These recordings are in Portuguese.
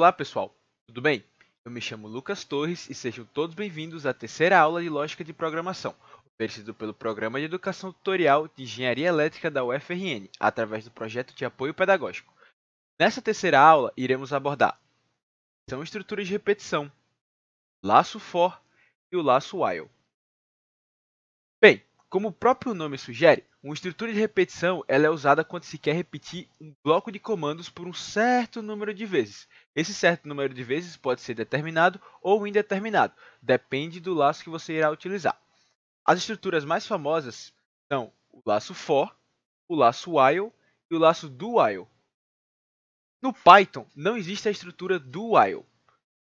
Olá pessoal, tudo bem? Eu me chamo Lucas Torres e sejam todos bem-vindos à terceira aula de Lógica de Programação, oferecido pelo Programa de Educação Tutorial de Engenharia Elétrica da UFRN, através do Projeto de Apoio Pedagógico. Nessa terceira aula, iremos abordar são estruturas de repetição, laço for e o laço while. Bem, como o próprio nome sugere, uma estrutura de repetição ela é usada quando se quer repetir um bloco de comandos por um certo número de vezes. Esse certo número de vezes pode ser determinado ou indeterminado, depende do laço que você irá utilizar. As estruturas mais famosas são o laço for, o laço while e o laço do while. No Python não existe a estrutura do while,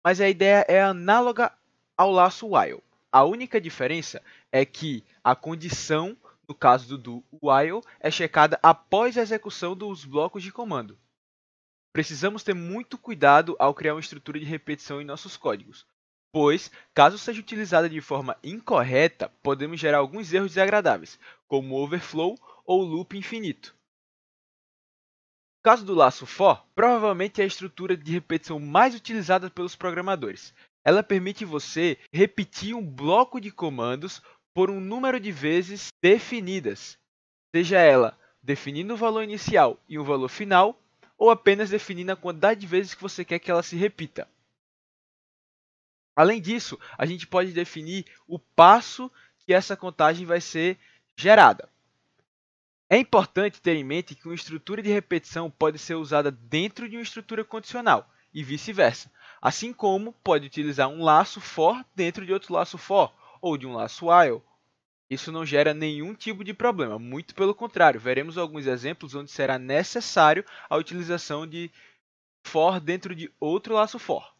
mas a ideia é análoga ao laço while. A única diferença é que a condição, no caso do while, é checada após a execução dos blocos de comando. Precisamos ter muito cuidado ao criar uma estrutura de repetição em nossos códigos, pois, caso seja utilizada de forma incorreta, podemos gerar alguns erros desagradáveis, como overflow ou loop infinito. No caso do laço for, provavelmente é a estrutura de repetição mais utilizada pelos programadores. Ela permite você repetir um bloco de comandos por um número de vezes definidas, seja ela definindo o valor inicial e o valor final, ou apenas definindo a quantidade de vezes que você quer que ela se repita. Além disso, a gente pode definir o passo que essa contagem vai ser gerada. É importante ter em mente que uma estrutura de repetição pode ser usada dentro de uma estrutura condicional e vice-versa, assim como pode utilizar um laço for dentro de outro laço for ou de um laço while. Isso não gera nenhum tipo de problema, muito pelo contrário, veremos alguns exemplos onde será necessário a utilização de for dentro de outro laço for.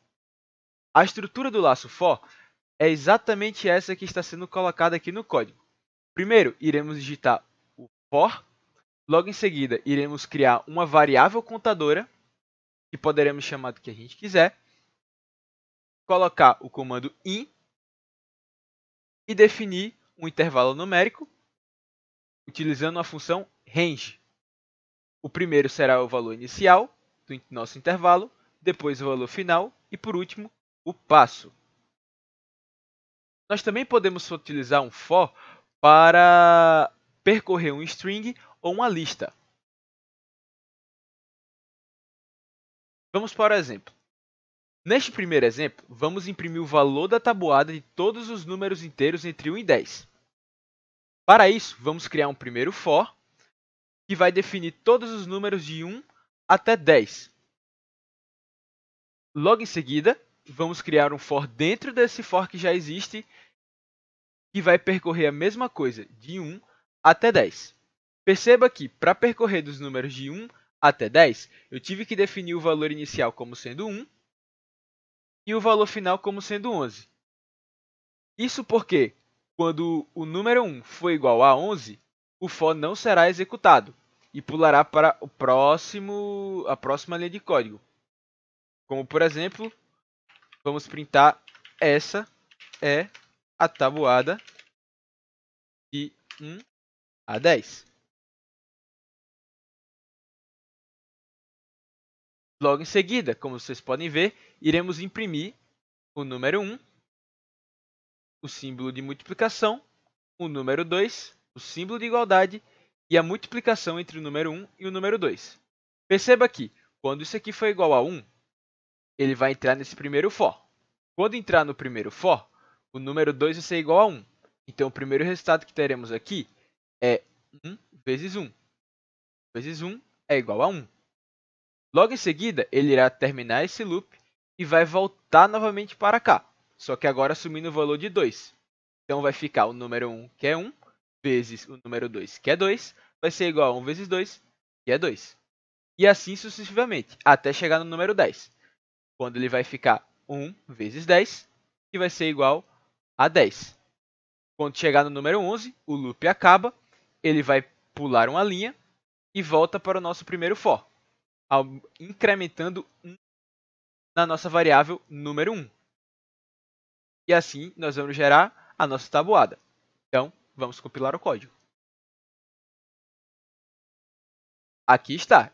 A estrutura do laço for é exatamente essa que está sendo colocada aqui no código. Primeiro, iremos digitar o for. Logo em seguida, iremos criar uma variável contadora, que poderemos chamar do que a gente quiser, colocar o comando in e definir um intervalo numérico utilizando a função range. O primeiro será o valor inicial do nosso intervalo, depois o valor final e, por último, o passo. Nós também podemos utilizar um for para percorrer um string ou uma lista. Vamos para o exemplo. Neste primeiro exemplo, vamos imprimir o valor da tabuada de todos os números inteiros entre 1 e 10. Para isso, vamos criar um primeiro for, que vai definir todos os números de 1 até 10. Logo em seguida, vamos criar um for dentro desse for que já existe, que vai percorrer a mesma coisa, de 1 até 10. Perceba que, para percorrer dos números de 1 até 10, eu tive que definir o valor inicial como sendo 1, e o valor final como sendo 11. Isso porque, quando o número 1 for igual a 11, o for não será executado e pulará para a próxima linha de código. Como, por exemplo, vamos printar essa é a tabuada de 1 a 10. Logo em seguida, como vocês podem ver, iremos imprimir o número 1, o símbolo de multiplicação, o número 2, o símbolo de igualdade e a multiplicação entre o número 1 e o número 2. Perceba que, quando isso aqui for igual a 1, ele vai entrar nesse primeiro for. Quando entrar no primeiro for, o número 2 vai ser igual a 1. Então, o primeiro resultado que teremos aqui é 1 vezes 1. Vezes 1 é igual a 1. Logo em seguida, ele irá terminar esse loop e vai voltar novamente para cá, só que agora assumindo o valor de 2. Então, vai ficar o número 1, que é 1, vezes o número 2, que é 2, vai ser igual a 1 vezes 2, que é 2. E assim sucessivamente, até chegar no número 10, quando ele vai ficar 1 vezes 10, que vai ser igual a 10. Quando chegar no número 11, o loop acaba, ele vai pular uma linha e volta para o nosso primeiro for, incrementando 1 na nossa variável número 1. E assim nós vamos gerar a nossa tabuada. Então, vamos compilar o código. Aqui está.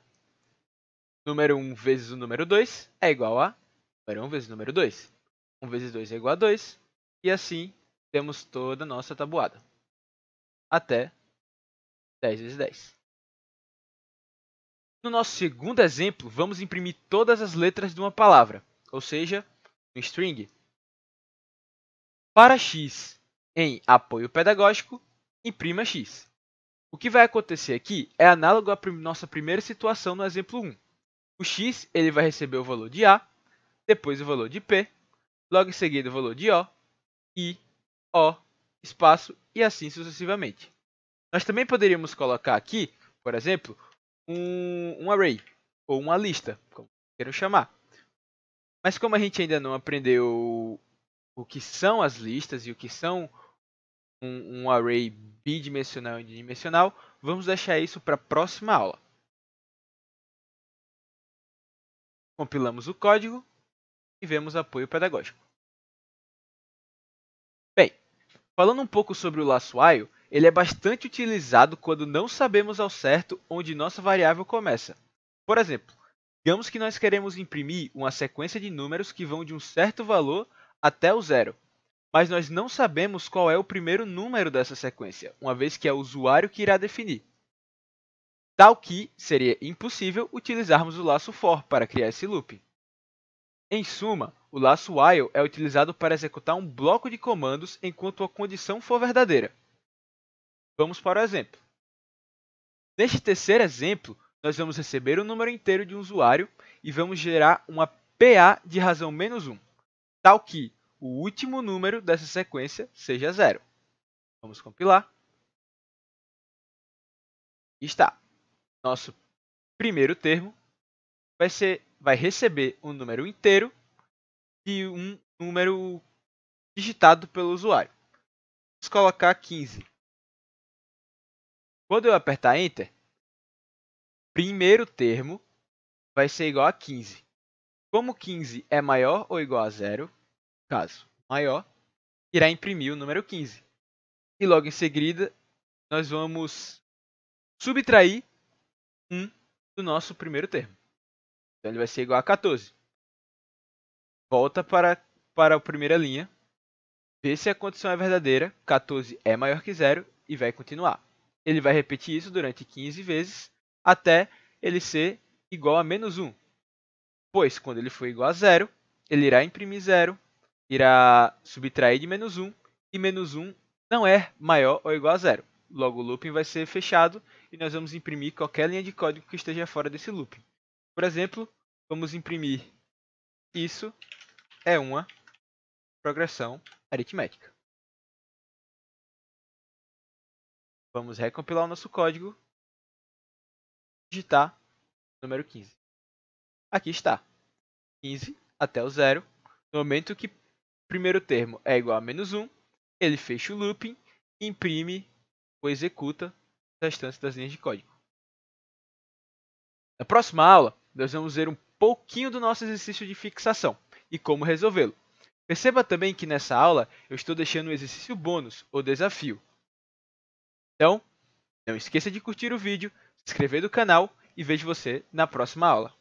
número 1 vezes o número 2 é igual a número 1 vezes o número 2. 1 vezes 2 é igual a 2. E assim temos toda a nossa tabuada. Até 10 vezes 10. No nosso segundo exemplo, vamos imprimir todas as letras de uma palavra, ou seja, um string. Para x em apoio pedagógico, imprima x. O que vai acontecer aqui é análogo à nossa primeira situação no exemplo 1. O x ele vai receber o valor de A, depois o valor de P, logo em seguida o valor de O, I, O, espaço e assim sucessivamente. Nós também poderíamos colocar aqui, por exemplo, um array ou uma lista, como queiram chamar. Mas como a gente ainda não aprendeu o que são as listas e o que são um array bidimensional e unidimensional, vamos deixar isso para a próxima aula. Compilamos o código e vemos apoio pedagógico. Bem, falando um pouco sobre o laço while, ele é bastante utilizado quando não sabemos ao certo onde nossa variável começa. Por exemplo, digamos que nós queremos imprimir uma sequência de números que vão de um certo valor até o zero, mas nós não sabemos qual é o primeiro número dessa sequência, uma vez que é o usuário que irá definir. Tal que seria impossível utilizarmos o laço for para criar esse loop. Em suma, o laço while é utilizado para executar um bloco de comandos enquanto a condição for verdadeira. Vamos para o exemplo. Neste terceiro exemplo, nós vamos receber o número inteiro de um usuário e vamos gerar uma PA de razão -1, tal que o último número dessa sequência seja 0. Vamos compilar. E está. Nosso primeiro termo vai receber um número inteiro de um número digitado pelo usuário. Vamos colocar 15. Quando eu apertar Enter, primeiro termo vai ser igual a 15. Como 15 é maior ou igual a 0, caso maior, irá imprimir o número 15. E logo em seguida, nós vamos subtrair 1 do nosso primeiro termo. Então ele vai ser igual a 14. Volta para a primeira linha, vê se a condição é verdadeira, 14 é maior que 0 e vai continuar. Ele vai repetir isso durante 15 vezes até ele ser igual a -1. Pois quando ele for igual a 0, ele irá imprimir 0, irá subtrair de -1 e -1 não é maior ou igual a 0. Logo o looping vai ser fechado e nós vamos imprimir qualquer linha de código que esteja fora desse looping. Por exemplo, vamos imprimir isso é uma progressão aritmética. Vamos recompilar o nosso código e digitar o número 15. Aqui está. 15 até o 0. No momento que o primeiro termo é igual a -1, ele fecha o looping, imprime ou executa os restantes das linhas de código. Na próxima aula, nós vamos ver um pouquinho do nosso exercício de fixação e como resolvê-lo. Perceba também que nessa aula eu estou deixando um exercício bônus ou desafio. Então, não esqueça de curtir o vídeo, se inscrever no canal e vejo você na próxima aula.